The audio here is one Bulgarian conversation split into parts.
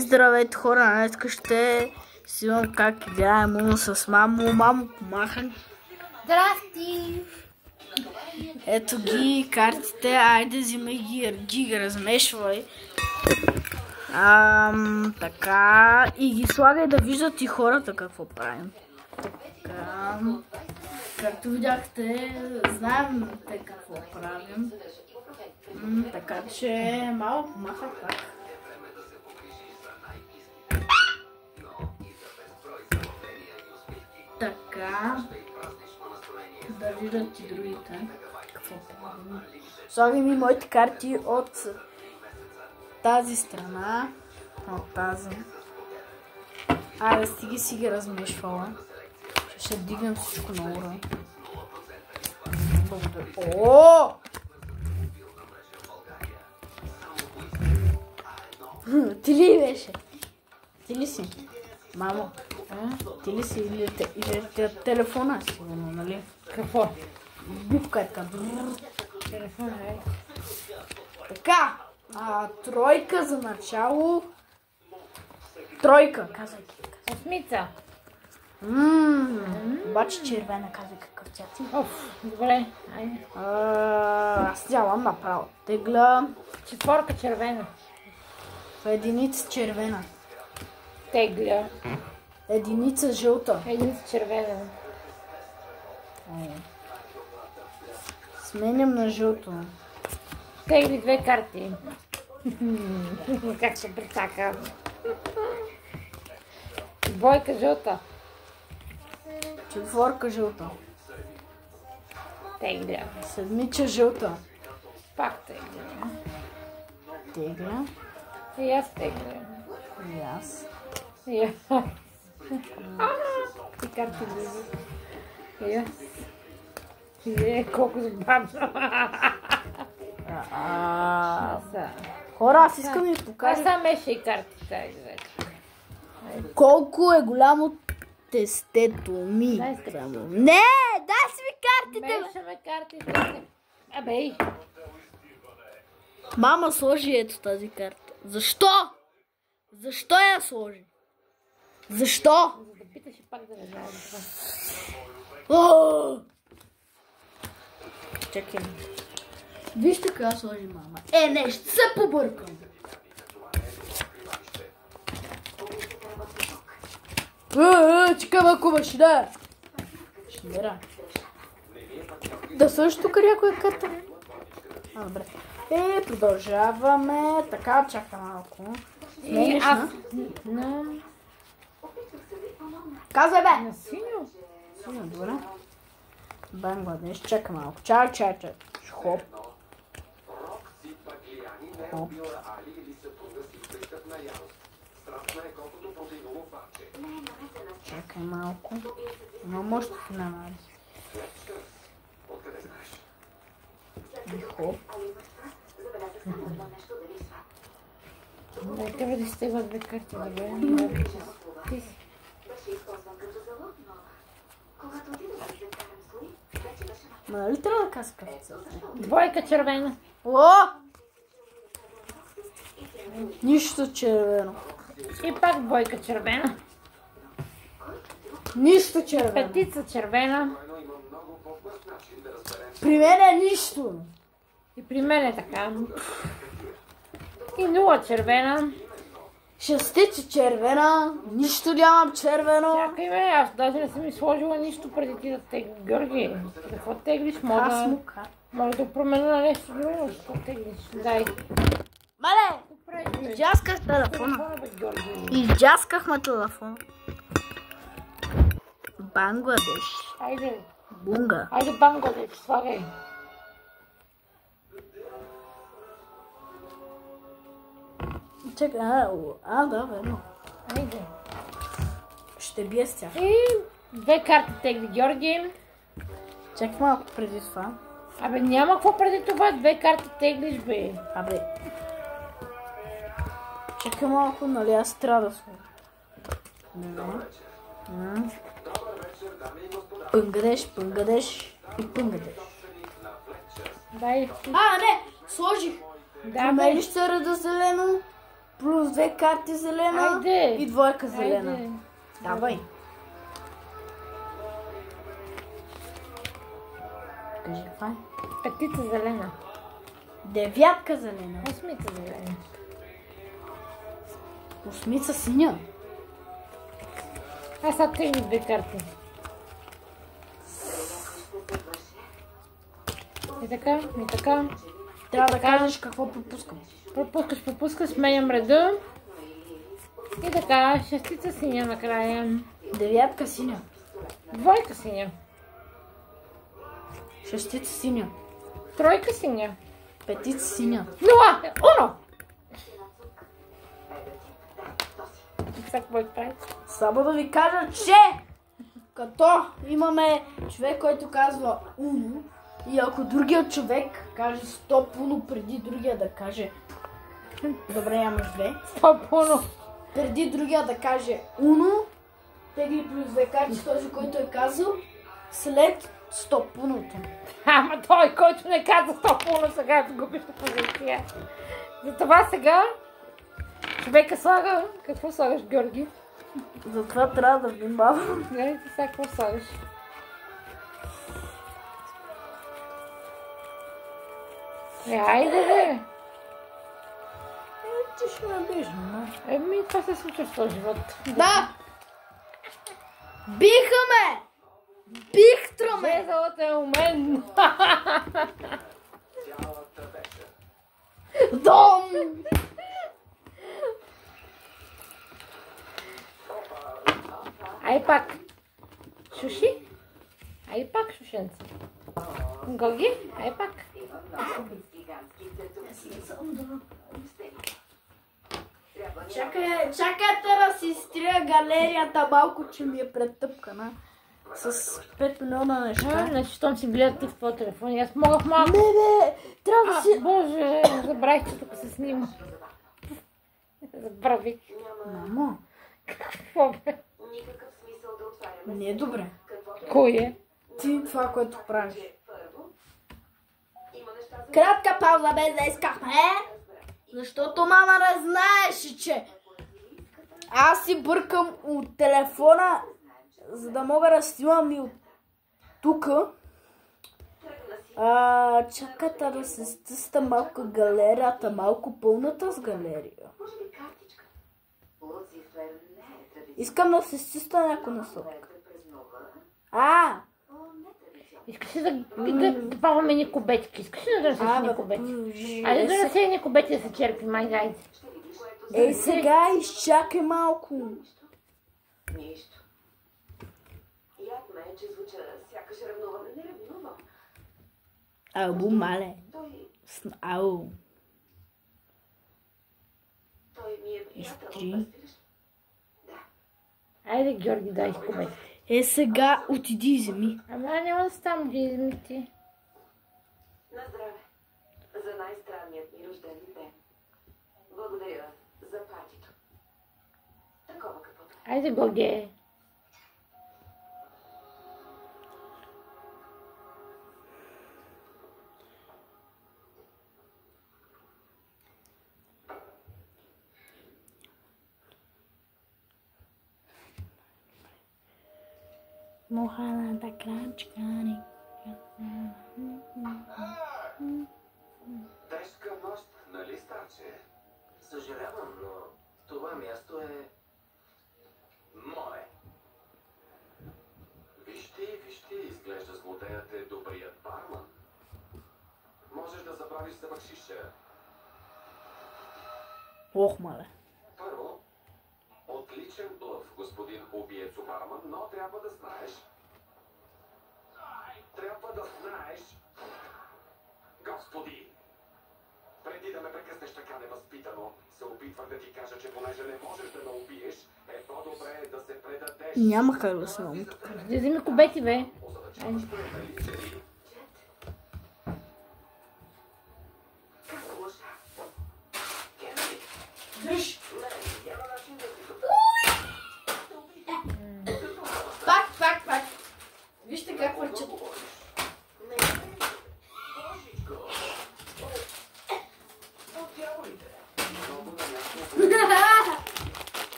Здравейте хора, днес ще си имам как играем с мамо. Мамо, помахай. Здрасти! Ето ги картите, айде взимай ги размешвай. Така, и ги слагай да виждат и хората какво правим. Така, както видяхте, знаем те какво правим. Така че малко помахай пак. Така, да видят и другите какво правим. Слагам и моите карти от тази страна, от тази. Айде, стиги си ги размешвала. Ще дигнем всичко на ура. О! Ти ли беше? Ти ли си? Мамо, ти ли си или телефона сигурно, нали? Какво? Бивка е така. Телефона е. Така, тройка за начало. Тройка, казвайки. Осмица. Обаче червена, казвай какъв цвят си. Добре, айде. Аз дявам направо. Тегля. Четворка червена. Единица червена. Тегля. Единица жълта. Единица червена. Сменям на жълто. Тегли две карти. Как се притака. Двойка жълта. Четворка жълта. Тегля. Седмича жълта. Пак тегля. Тегля. И аз тегля. И аз. И аз. И карти влизат. И аз. И колко забавно. Хора, аз искам да ви покажа Аз сам меша и картите. колко е голямо тестето ми. Дай Не, дай си ми картите. Мешаме картите. Абе. Мама сложи ето тази карта. Защо? Защо я сложи? Защо? За да питаш и пак да не знаеш. Чакай. Вижте къде сложи мама. Не, ще се побъркам. Чекай малко, ще да. Ще дера. Да сложи тук някоя карта. Добре. Продължаваме. Така, чакай малко. И аз. Казвай бе! На синьо? Синьо, добре. Бангладеш, чакай малко. Чай. Хоп. Хоп. Чакай малко. Но може да се намари. И хоп. Трябва да стигва две карти, добре? Ти си. Ма нали трябва да каза къв? Двойка червена. Нищо червено. И пак двойка червена. Нищо червено. Петица червена. При мен е нищо. И при мен е така. И нула червена. Шестица червена. Нищо нямам червено. Чакай ме, аз даже не съм ми сложила нищо преди ти да тегли. Георги, какво теглиш? Може да променя на нещо друго, защо теглиш? Дай. Мале! Изджасках телефона. Изджаскахме телефона. Бангладеш. Айде. Бунга. Айде Бангладеш, слагай. Чакай, да, верно. Айде. Ще бия с тях. И две карти тегли Георги. Чакай малко преди това. Абе няма какво преди това, две карти теглиш бе. Абе. Чакай малко, нали аз трябва да сложа. Пънгадеш и пънгадеш. Дай. Не! Сложих! Да, Промелиш се реда зелено. Плюс 2 карти зелена. Айде. И двойка зелена. Айде. Давай. Кажи, това е. Петица зелена. Девятка зелена. Осмица зелена. Осмица синя. Аз сега тегли 2 карти. И така. Трябва да кажеш какво пропускам. Пропускаш, сменям реда. И така, шестица синя накрая. Девятка синя. Двойка синя. Шестица синя. Тройка синя. Петица синя. Нула! Уно! Сега какво прави? Само да ви кажа, че като имаме човек, който казва Уно, и ако другият човек каже стоп Уно преди другия да каже добре, нямаш 2. Стоп Уно! Преди другия да каже Уно, тегли плюс 2 карти, този, който е казал след стоп Уното. Ама той, който не каза стоп Уно, сега е в губища позиция. Затова сега човека слага... Какво слагаш, Георги? Затова трябва да внимавам. Гледайте сега какво слагаш. Айде, бе! Ти ще ме биш, но... Това се случва в този живот. Да! Биха ме! Бихтра ме! Жезълът е у мен! Дом! Ай пак! Шуши? Ай пак, шушенце. Гоги? Ай пак. Чакайте да си изтрия галерията малко, че ми е претъпкана. С 5 милиона неща. Значи, щом си гледат ти в твоя телефон, аз мога в малко. Не, трябва да си... Боже, забравих, че тук се снима. Забравих. Мамо. Какво бе? Не е добре. Кой е? Ти това, което правиш. Кратка пауза без да изкахме. Защото мама не знаеше, че аз си бъркам от телефона, за да мога да снимам и от тука. Чакайте да се стиста малко галерията, малко пълната с галерия. Искам да се стиста някой насок. Искаш ли да паваме ни кубетки? Искаш ли да донесеш ни кубети? Айде да донесе ни кубети да се черпи, майгайде. Ей, сега изчакай малко. Нищо. Яд ме, че звуча сякаш ревнуваме. Не ревнувам. Албу, мале. Ау. Той ми е приятел, Изтри. разбираш? Да. Айде, Георги, дай кубети. Е, сега отиди и вземи. Ама няма да ставам да изми ти. На здраве. За най-странният ми рожден ден. Благодаря за партито. Такова каквото. Айде, Гоге. Моханата крачкани. Тежка нощ, нали, старче? Съжалявам, но това място е... мое. Вижте, изглежда злодеят е добрият барман. Можеш да забравиш за бакшиша. Ох, мале. Първо, отличен блъф, господин убиецо барман, но трябва да знаеш... Господи! Преди да ме прекъснеш така невъзпитано, се опитвах да ти кажа, че понеже не можеш да ме убиеш, е по-добре да се предадеш. Няма как да се научи. Да вземи кубети, бе. Пак. Вижте как върчат.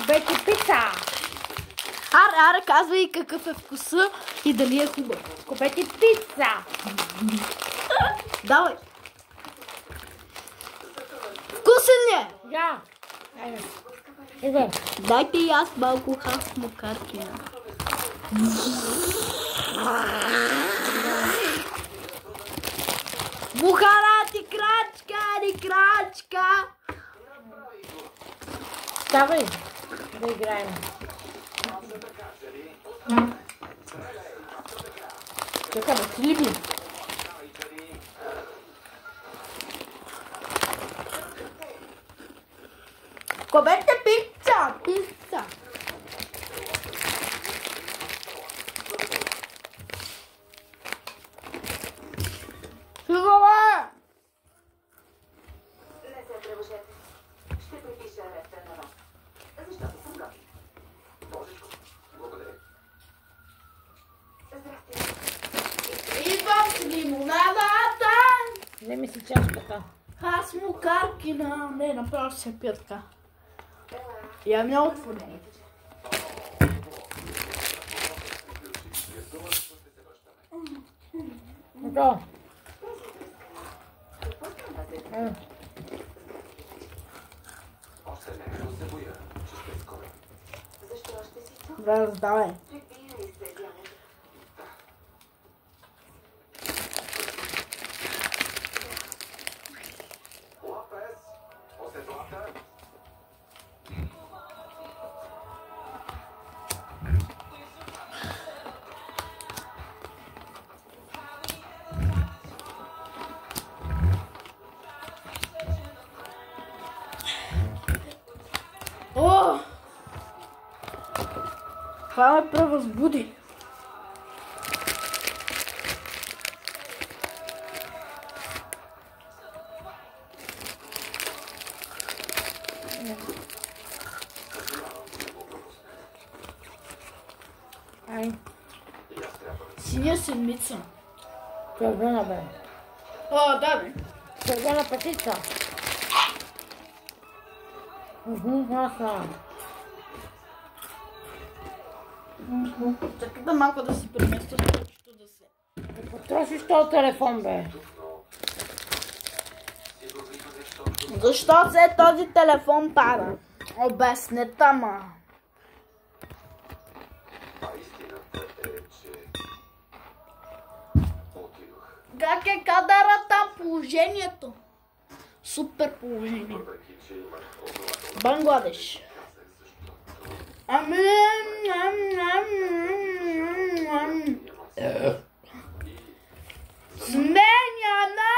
Купете пица! Аре, казвай какъв е вкуса и дали е хубав. Купете пица! Давай. Вкусен ли е? Я! Айде. Иде. Дайте и аз малко хасмокаркина. Бухарати, крачка! Ставай да играем. Чакай, бе, ти ли би? Купете пица! Хубава! Не се тревожете. Ще припиша рефта на вас. Защото съм готина. Божичко, благодаря. Здрасти. Идвам с лимонадата! Вземи си чашката. Хасмокаркина! Не, направо ще се пия така. Я не отворим. Готово. Още не, но се боя, че ще скоро. Защо още си тук? Да, раздавай. Прибирай се, Дянето. Лопес, оседлата. О! Това ме превъзбуди. Ай, Синя седмица. червена бе. О, да, бе. Червена петица. Класна. Чакай да малко да си преместя точно да се. Да потрошиш този телефон, бе. Защо се този телефон пада? Обяснете, ма. А истината е, че отидох. Как е кадърата положението? Супер положение. Въпреки, че имах основателно Бангладеш. казах, защото Ами, Сменяна!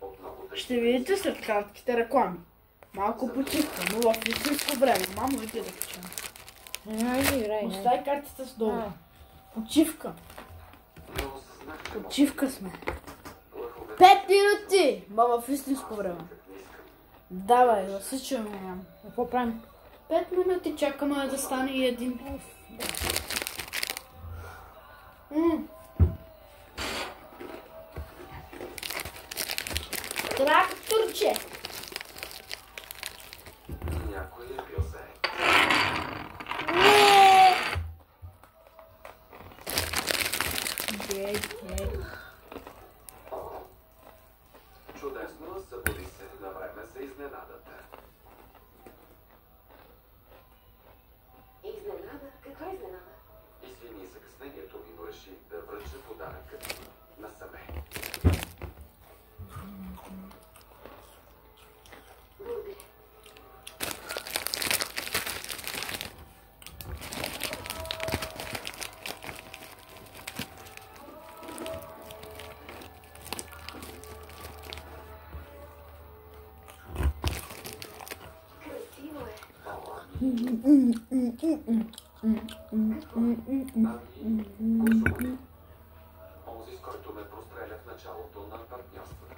отново да Ще видите след кратките реклами. Малко почивка, но в истинско време. Мамо, иди да почивам. Айде, играй. Остави картите с долу. Почивка. но осъзнах, че Почивка сме. лъхове 5 минути! Ма в истинско време. не искам. Давай, засичаме я. Какво правим? 5 минути чакаме да стане и един. Тракторче! Някой е бил заед. Чудесно, събуди се на време за изненадата. Изненада? Каква изненада? Извини закъснението ми, но реших да връча подаръка насаме. Благодаря. Красиво е. Онзи, с който ме простреля в началото на партньорството.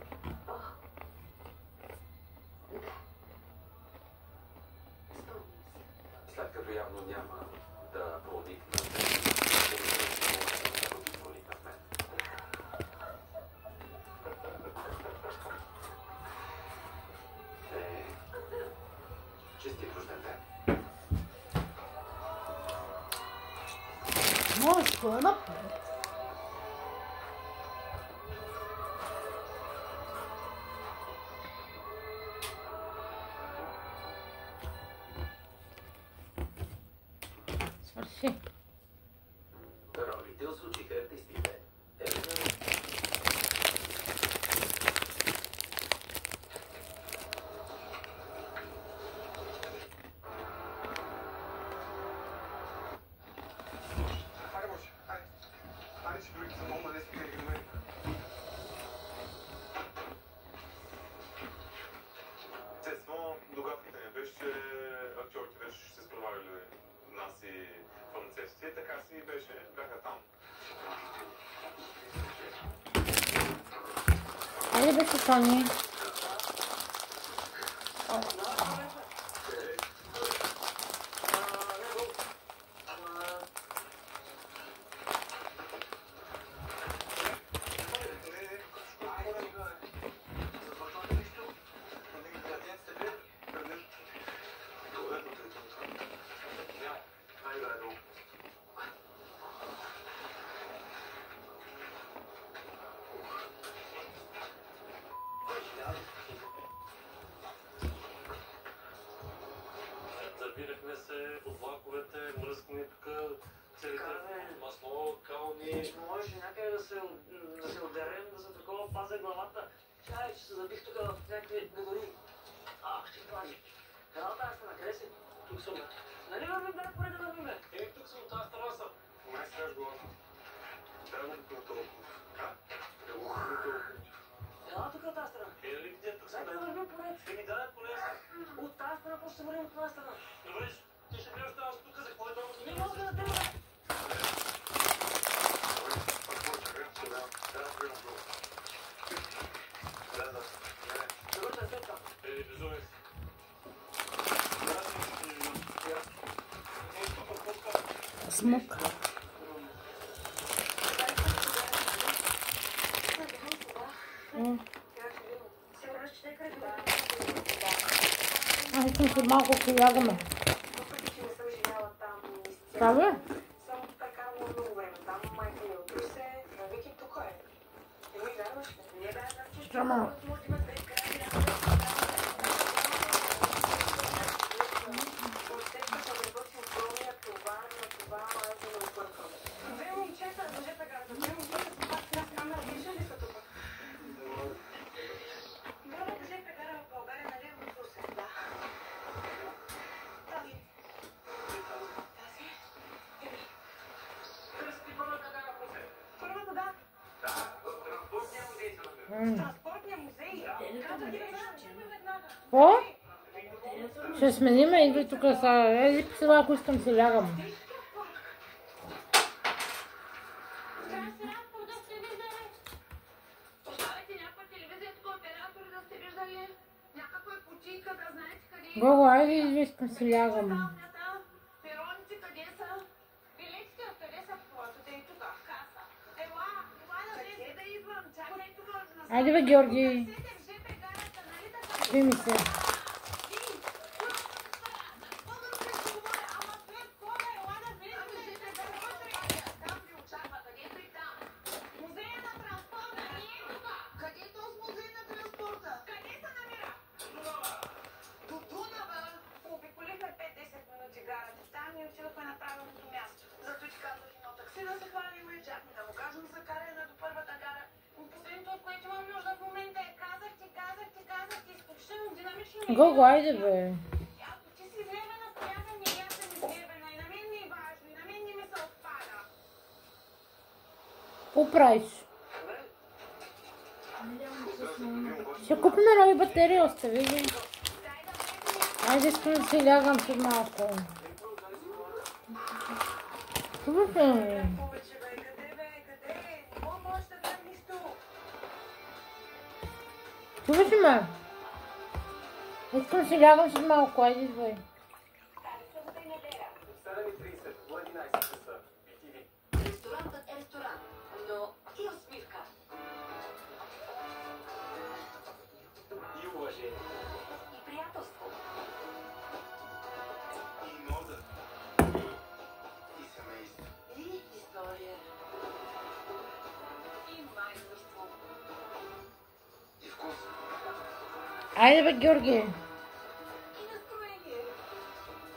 След като явно няма да проникна в мен. Честит рожден ден. Може, кой е напред? Свърши. Ролите озвучиха артистите. Хайде, Боже, хайде. Хайде, че другите са много малесни калиграмери. Естествено, догадката ми беше, че актьорите вече ще се спроварили нас и фармацевтите, така си бяха там. Айде беше Сони. Завирахме се от влаковете, мръскаме тук целите масло, кални. Можеше някъде да се отдерем, да за такова пазя главата. Чай, че се забих тук в някакви габари. Ах, ще пази. Каналата аз на къде си? Тук съм. Нали вървим да напоред да вървиме? Тук съм от тази страна съм. Май си кажеш главата. Дай го на толкова. Да го на толкова. Ела тук от тази страна. Нали видя, тук съм. Дай да вървим поред. Ми дай поне. От тази страна, просто ще вървим от тази страна. Добре, ти ще ми оставаш тук, за какво е това? Не мога да те вървим. Добре, да сетка. Безумец. Смук. Аз искам се малко се лягаме. Правда? Само прекарвам много време. Там майка ми от Русе, Вики тук е. Не ми вярваш ли? Не вярвам, че ще Ама. може да има две кради. Отсетка съм работил в Ромия, това, аз да ме объркам. Две момчета, мъжете казват, две момчета са пак на камера, вижда ли са тук? Добре, кажете кара в България, нали в Русе? Да. Тази. Тази? Първата, да. Транспортния музей. Каза ти да чуме веднага. Какво? Ще смениме, идвай тук сега. Ези сега, ако искам се лягам. Транспорта сте виждали? Поставете някаква телевизия тук, оператори да сте виждали? Някаква почивка, да знаете къде е. Гого, айде, идвай, искам се лягам. Пероните къде са? Билетите откъде са платите и тук в каса? Ела да влезе да идвам, чакай тук на Айде бе, Георги. седем ЖП гарата, нали така? Спи ми се. Гого, айде бе. Ако ти си вземена с някакъв не я съм изгледана и на мен не е важно, и на мен не ми се отпада. Какво правиш? Ще купим нови батерии, остави ги. Айде, искам да се лягам след малко. Добре. Повече бе, къде бе, къде? Какво може да дам нищо? Чуваш ли ме? Искам да се лягам след малко, айде, идвай. 7:30, до 11 часа. BTV. Ресторантът е ресторант, но и усмивка. И уважение. И приятелство. Айде бе, Георги. И настроение.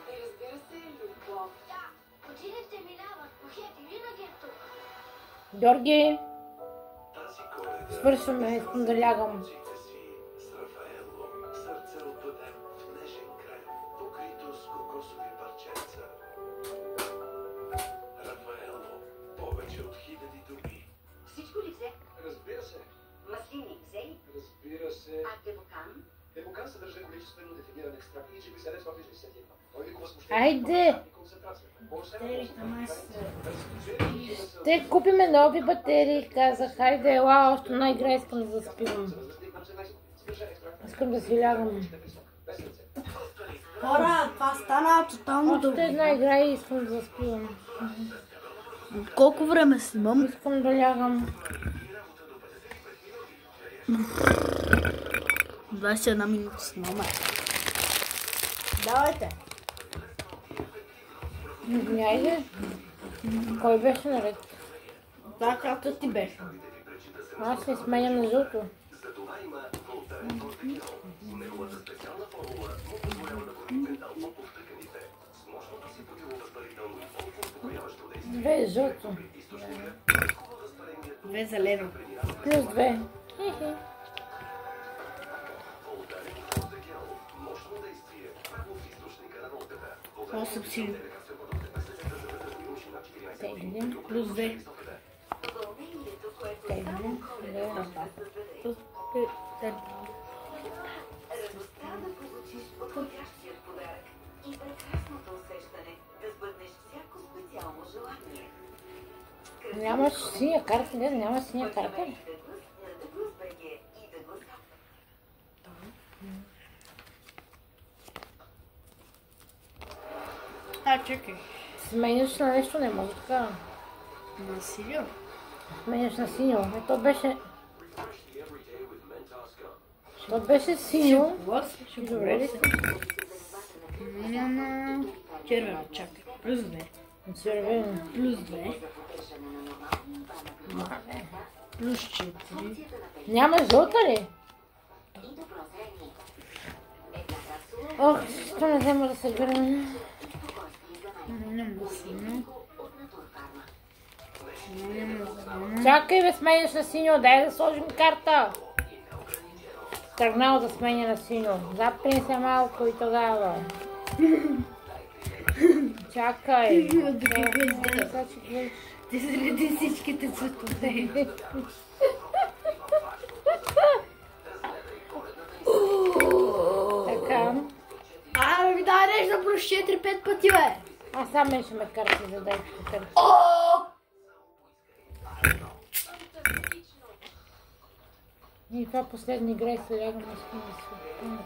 И разбира се, любов. Да, годините минават, Бухети винаги е тук. Георги, Тази Коледа свършваме, искам да лягам. си с Рафаело, сърце опътен в нежен крем, покрито с кокосови парченца. Рафаело, повече от 1000 думи. Всичко ли взе? Разбира се, Маслини взе ли? разбира се. А Девокан? Евокан съдържа количествено дефиниран екстракт и GB7 161. Той лекува смущение. Айде! И концентрация. Ще купиме нови батерии, казах. Хайде, ела, още една игра искам да заспивам. Искам да си лягам. Хора, това стана тотално Още добре. една игра и искам да заспивам. Колко време снимам? Искам да лягам. 21 минути снимаме. Давайте. Айде. Кой беше наред? Това както ти беше. Аз не сменям на жълто. Затова има Волтарен Кортегел. Неговата специална формула му позволява да бъде ментално повтъканите. С мощното си противовъзпалително и по-успокояващо действие. Две е жълто. Източникът рискува възпалението. 2 зелено. Плюс 2. Волтарен Кортегел. Мощно действие. Право в източника на науката. 8 сили. Теглим. Плюс 2. Вълнението, което Теглим. само Коледа може да създаде. Радостта да получиш подходящия подарък и прекрасното усещане да сбъднеш всяко специално желание. Нямаш синя карта, не, няма синя карта. На Douglas.bg и Douglas Cup. Чакай. Сменяш на нещо, не може така. На силио. Сменяш на синьо. То беше... То беше синьо. Добре ли си? Сменя на червено. Чакай. Плюс 2. Червено. Плюс 2. Плюс 4. Няма жълта ли? Ох, що не взема да се гърне. Няма синьо. Няма зелено. Чакай бе, сменяш на синьо, дай да сложим карта. Тръгнал да сменя на синьо. Запни се малко и тогава. Чакай. Ти зареди всичките цветове. Така. Ми дай нещо плюс 4-5 пъти, бе. Аз сам ще ме карти, за да карти. И това последна игра и се лягам, искам да се отпълня.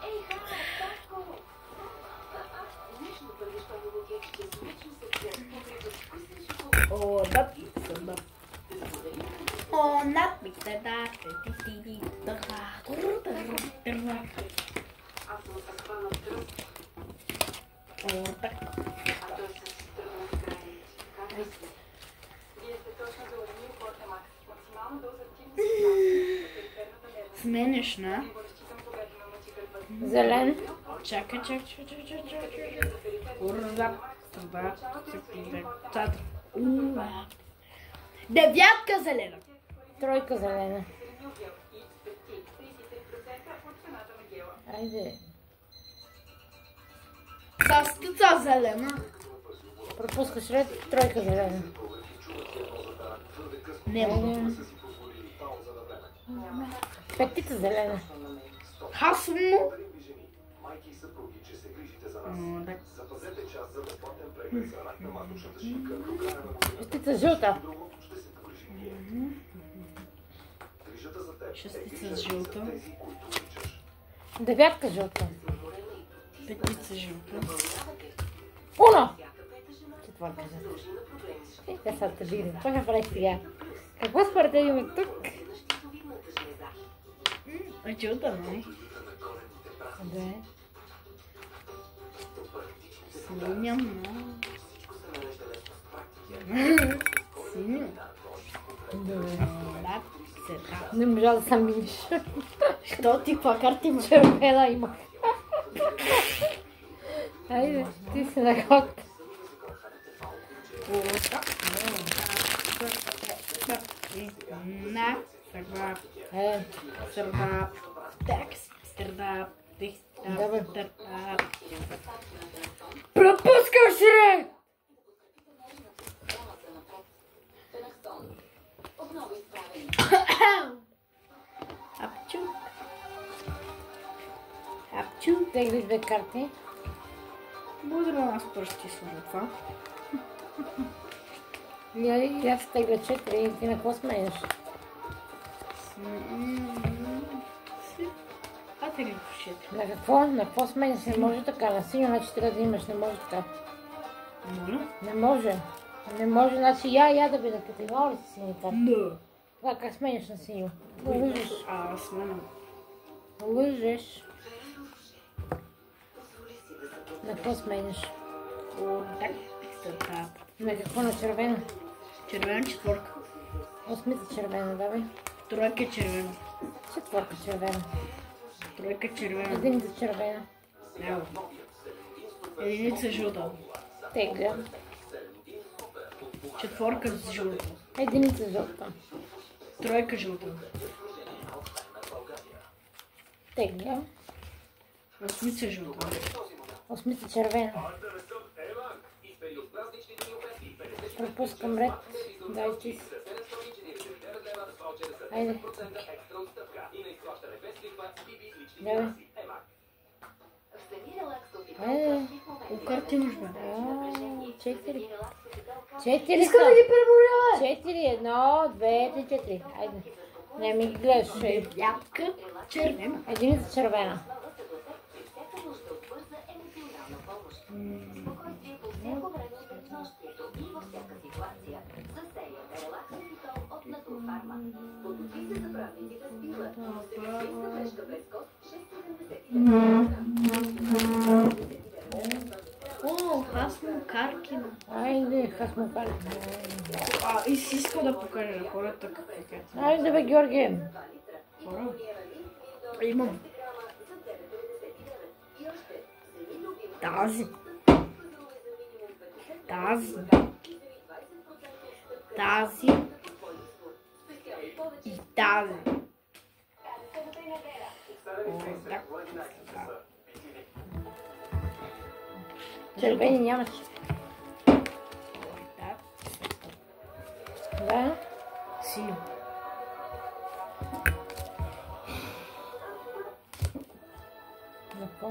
Ей, хара, татко! Днешното първищовно кекче с млечно сърце, покрито с вкусен шоколад. Над миксата. Над миксата. Аз съм се хвана в тръст, Така. а той се тръгна в край. Казвай се. Вие сте точно за Оремил Кортемакс. Максимална доза активност за периферната нервна. Сменяш на. И го разчитам, когато ме мъчи гърбът. Зелен. Чакай. Урза. Това. Девятка зелена. Тройка зелена. Тренил гел и спести 33% от цената на гела. Айде. Састица зелена. Пропускаш ред, тройка зелена. Нема. Петица зелена. Хасмо. Майки и съпруги, че се грижите за нас. Запазете час за безплатен преглед за рак на маточната шийка до края на годината. Петица жълта. Другото ще се погрижим ние. Грижата за теб Шестица жълта. тези, които обичаш. Девятка жълта. Петица жълта. Уно! Четвърка жълта. Тя са те види. Това ще прави сега. Какво според теб има тук? Жълта, не? Да. Сменям на... Синьо. Добре. Над миксата. Не можа да съм видиш. Що ти, каква карта имаш? Червена имах. Айде, ти си на ход. На, сърдап, сърдап, текст, сърдап, текст, сърдап. Пропускаш се! Апчук. Апчук. Тегли 2 карти. Може да нас пръщи служа това. И аз тегля 4 и ти на какво сменяш? А те ли пушете? На какво? На какво сменяш? Не може така. На синьо, значи трябва да имаш. Не може така. Моля? Не може. Не може, значи я да бъде като имал ли си сини карти? Не. Това как сменяш на синьо? Лъжеш. Аз сменям. Лъжеш. На какво сменяш? Так, сърдап. На какво? На червено? Червена четворка. Осмица червена, давай. Тройка червена. Четворка червена. Тройка червена. Единица червена. Няма. Единица жълта. Тегля. Четворка с жълта. Единица жълта. Тройка жълта. Тегля. Осмица жълта. Осмица червена. Пропускам ред. Дай ти. Айде. Давай. Айде. Колко карти имаш, бе? 4. 4 Искам да ги преброя, 4, 1, 2, 3, 4. Айде. Не ми ги гледаш. Ядка червена. Единица червена. Спокойствие по всяко време от денонощието и във всяка ситуация. Засеяте релакс епитол от Натурфарма. Подготви се за празниците с пила. Семейска фрешка без кост 6,79. О, хасмо каркина. Айде, хасмокар. И си искал да покажа на хората какво е. Айде бе, Георги. Хора? Имам. Тази. Тази. Тази. И тази. О, так. Червени нямаш. Так. Да? Синьо. На какво?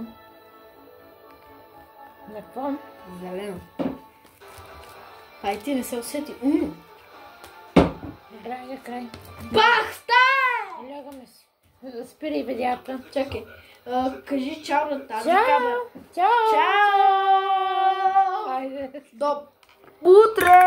На какво? Зелено. Ай, ти не се усети. Уно. Добре, край. Бах, стай! Лягаме си. Спирай видеята. Чакай. Кажи чао на тази Чао! камера. Чао! Чао! Айде. До утре!